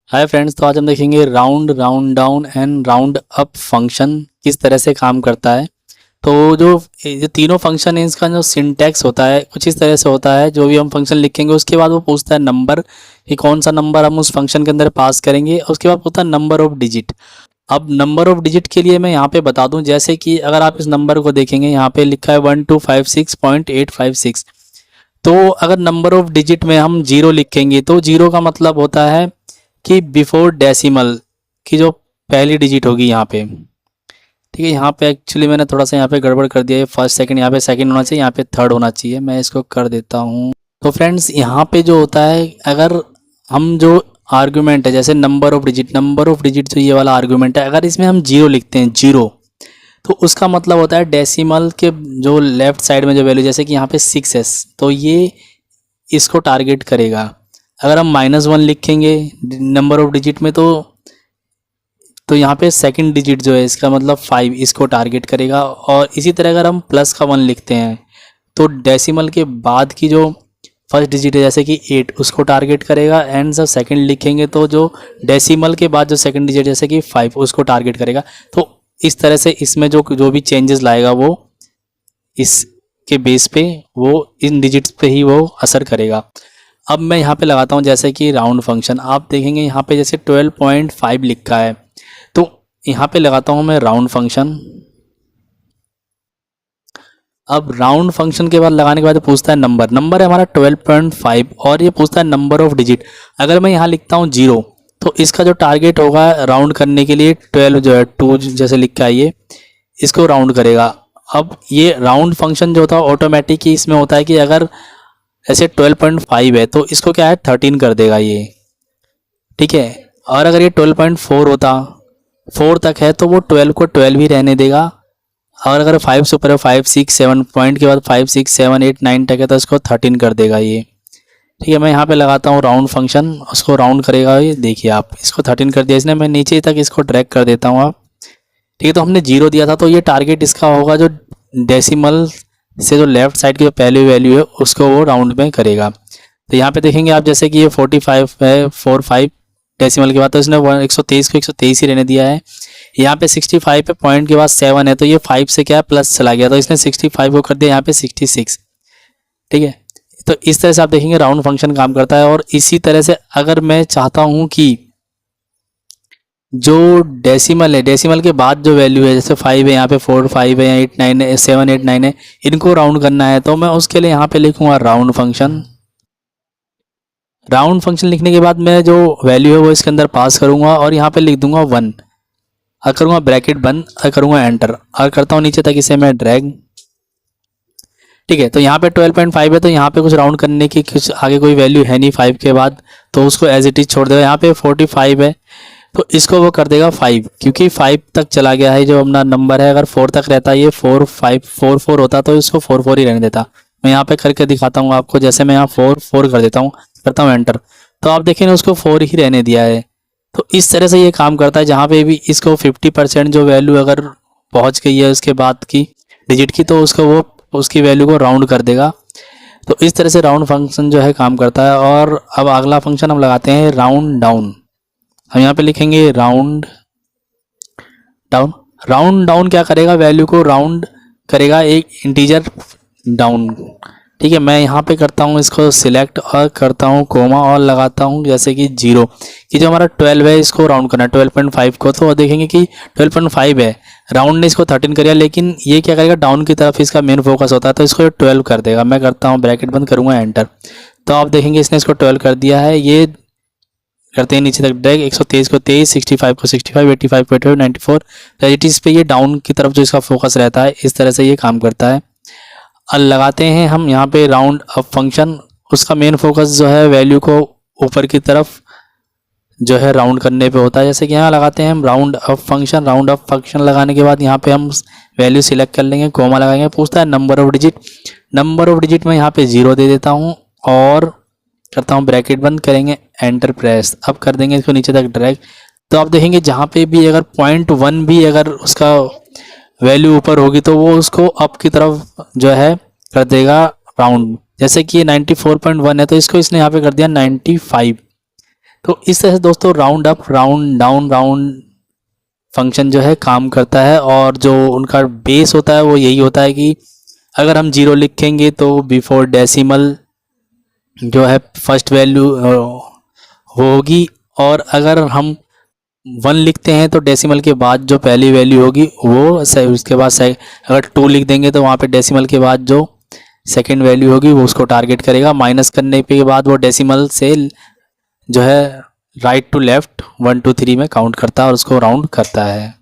Hi friends, तो आज हम देखेंगे round round down and round up function किस तरह से काम करता है। तो जो तीनों फंक्शन है इसका जो सिंटैक्स होता है कुछ इस तरह से होता है। जो भी हम फंक्शन लिखेंगे उसके बाद वो पूछता है नंबर कि कौन सा नंबर हम उस फंक्शन के अंदर पास करेंगे। उसके बाद पूछता है नंबर ऑफ डिजिट। अब नंबर ऑफ डिजिट के लिए मैं यहाँ पे बता दूं, जैसे कि अगर आप इस नंबर को देखेंगे यहाँ पे लिखा है 1256.856। तो अगर नंबर ऑफ डिजिट में हम जीरो लिखेंगे तो जीरो का मतलब होता है कि बिफोर डेसिमल की जो पहली डिजिट होगी यहाँ पे। ठीक है, यहाँ पे एक्चुअली मैंने थोड़ा सा यहाँ पे गड़बड़ कर दिया है। फर्स्ट सेकंड यहाँ पे सेकंड होना चाहिए, यहाँ पे थर्ड होना चाहिए। मैं इसको कर देता हूँ। तो फ्रेंड्स यहाँ पे जो होता है, अगर हम जो आर्गुमेंट है जैसे नंबर ऑफ डिजिट जो ये वाला आर्गुमेंट है, अगर इसमें हम जीरो लिखते हैं जीरो, तो उसका मतलब होता है डेसिमल के जो लेफ्ट साइड में जो वैल्यू, जैसे कि यहाँ पे 6s, तो ये इसको टारगेट करेगा। अगर हम -1 लिखेंगे नंबर ऑफ डिजिट में तो यहाँ पे सेकंड डिजिट जो है इसका मतलब 5 इसको टारगेट करेगा। और इसी तरह अगर हम प्लस का 1 लिखते हैं तो डेसिमल के बाद की जो फर्स्ट डिजिट है जैसे कि 8 उसको टारगेट करेगा। एंड जब सेकंड लिखेंगे तो जो डेसिमल के बाद जो सेकंड डिजिट जैसे कि 5 उसको टारगेट करेगा। तो इस तरह से इसमें जो भी चेंजेस लाएगा वो इसके बेस पे, वो इन डिजिट्स पे ही वो असर करेगा। अब मैं यहाँ पे लगाता हूँ जैसे कि राउंड फंक्शन। आप देखेंगे यहाँ पे जैसे 12.5 लिखा है, तो यहाँ पे लगाता हूँ मैं राउंड फंक्शन। अब राउंड फंक्शन के बाद लगाने के बाद पूछता है नंबर है हमारा 12.5 और ये पूछता है नंबर ऑफ डिजिट। अगर मैं यहाँ लिखता हूँ 0 तो इसका जो टारगेट होगा राउंड करने के लिए 12 जो है 2 जैसे लिखा है ये इसको राउंड करेगा। अब ये राउंड फंक्शन जो होता है ऑटोमेटिक ही इसमें होता है कि अगर ऐसे 12.5 है तो इसको क्या है 13 कर देगा ये। ठीक है, और अगर ये 12.4 होता 4 तक है तो वो 12 को 12 ही रहने देगा। और अगर 5 से ऊपर है 5 6 7 पॉइंट के बाद 5 6 7 8 9 तक है तो इसको 13 कर देगा ये। ठीक है, मैं यहाँ पे लगाता हूँ राउंड फंक्शन, उसको राउंड करेगा ये। देखिए आप, इसको 13 कर दिया इसने। मैं नीचे तक इसको ड्रैग कर देता हूँ आप। ठीक है, तो हमने 0 दिया था तो ये टारगेट इसका होगा जो डेसिमल से जो लेफ्ट साइड की जो पहली वैल्यू है उसको वो राउंड में करेगा। तो यहाँ पे देखेंगे आप जैसे कि ये 45 है 45 डेसिमल के बाद, तो इसने 123 को 123 ही रहने दिया है। यहाँ पे 65 पे पॉइंट के बाद 7 है तो ये 5 से क्या है प्लस चला गया, तो इसने 65 को कर दिया यहाँ पे 66। ठीक है, तो इस तरह से आप देखेंगे राउंड फंक्शन काम करता है। और इसी तरह से अगर मैं चाहता हूँ कि जो डेसिमल है डेसिमल के बाद जो वैल्यू है जैसे 5 है यहाँ पे 4 5 है या 8 9 है 7 8 9 है, इनको राउंड करना है तो मैं उसके लिए यहाँ पे लिखूंगा राउंड फंक्शन। राउंड फंक्शन लिखने के बाद मैं जो वैल्यू है वो इसके अंदर पास करूंगा और यहाँ पे लिख दूंगा 1 और करूंगा ब्रैकेट बंद और करूंगा एंटर और करता हूँ नीचे तक इसे मैं ड्रैग। ठीक है, तो यहाँ पे 12.5 है तो यहाँ पे कुछ राउंड करने की कुछ आगे कोई वैल्यू है नहीं 5 के बाद, तो उसको एज इट इज छोड़ देगा। यहाँ पे 45 है तो इसको वो कर देगा 5, क्योंकि 5 तक चला गया है जो अपना नंबर है। अगर 4 तक रहता ये 4 5 4 4 होता तो इसको 4 4 ही रहने देता। मैं यहाँ पे करके दिखाता हूँ आपको, जैसे मैं यहाँ 4 4 कर देता हूँ, करता हूँ एंटर, तो आप देखें उसको 4 ही रहने दिया है। तो इस तरह से ये काम करता है। जहाँ पे भी इसको 50% जो वैल्यू अगर पहुँच गई है उसके बाद की डिजिट की, तो उसको वो उसकी वैल्यू को राउंड कर देगा। तो इस तरह से राउंड फंक्शन जो है काम करता है। और अब अगला फंक्शन हम लगाते हैं राउंड डाउन। हम यहाँ पे लिखेंगे राउंड डाउन। राउंड डाउन क्या करेगा, वैल्यू को राउंड करेगा एक इंटीजर डाउन। ठीक है, मैं यहाँ पे करता हूँ इसको सिलेक्ट और करता हूँ कोमा और लगाता हूँ जैसे कि 0 कि जो हमारा 12 है इसको राउंड करना है 12.5 को। तो देखेंगे कि 12.5 है, राउंड ने इसको 13 कर दिया, लेकिन ये क्या करेगा डाउन की तरफ इसका मेन फोकस होता है तो इसको 12 कर देगा। मैं करता हूँ ब्रैकेट बंद, करूँगा एंटर, तो आप देखेंगे इसने इसको 12 कर दिया है। ये करते हैं नीचे तक ड्रैग, 123 को 23 65 को 65 85 को 85 94 रेजिटीज पे ये डाउन की तरफ जो इसका फोकस रहता है। इस तरह से ये काम करता है। अब लगाते हैं हम यहाँ पे राउंड अप फंक्शन। उसका मेन फोकस जो है वैल्यू को ऊपर की तरफ जो है राउंड करने पे होता है। जैसे कि यहाँ लगाते हैं हम round up function. Round up function लगाने के बाद यहाँ पे हम वैल्यू सिलेक्ट कर लेंगे, कोमा लगाएंगे, पूछता है number of digit. Number of digit में यहाँ पे 0 दे देता हूँ और करता हूँ ब्रैकेट बंद, करेंगे एंटर प्रेस। अब कर देंगे इसको नीचे तक ड्रैग। तो आप देखेंगे जहाँ पे भी अगर 0.1 भी अगर उसका वैल्यू ऊपर होगी तो वो उसको अप की तरफ जो है कर देगा राउंड। जैसे कि 94.1 है तो इसको इसने यहाँ पे कर दिया 95। तो इस तरह से दोस्तों round up round down round function जो है काम करता है। और जो उनका बेस होता है वो यही होता है कि अगर हम 0 लिखेंगे तो बिफोर डेसिमल जो है फर्स्ट वैल्यू होगी, और अगर हम 1 लिखते हैं तो डेसिमल के बाद जो पहली वैल्यू होगी वो उसके बाद अगर 2 लिख देंगे तो वहाँ पे डेसिमल के बाद जो सेकेंड वैल्यू होगी वो उसको टारगेट करेगा। माइनस करने के बाद वो डेसिमल से जो है राइट टू लेफ्ट 1 2 3 में काउंट करता है और उसको राउंड करता है।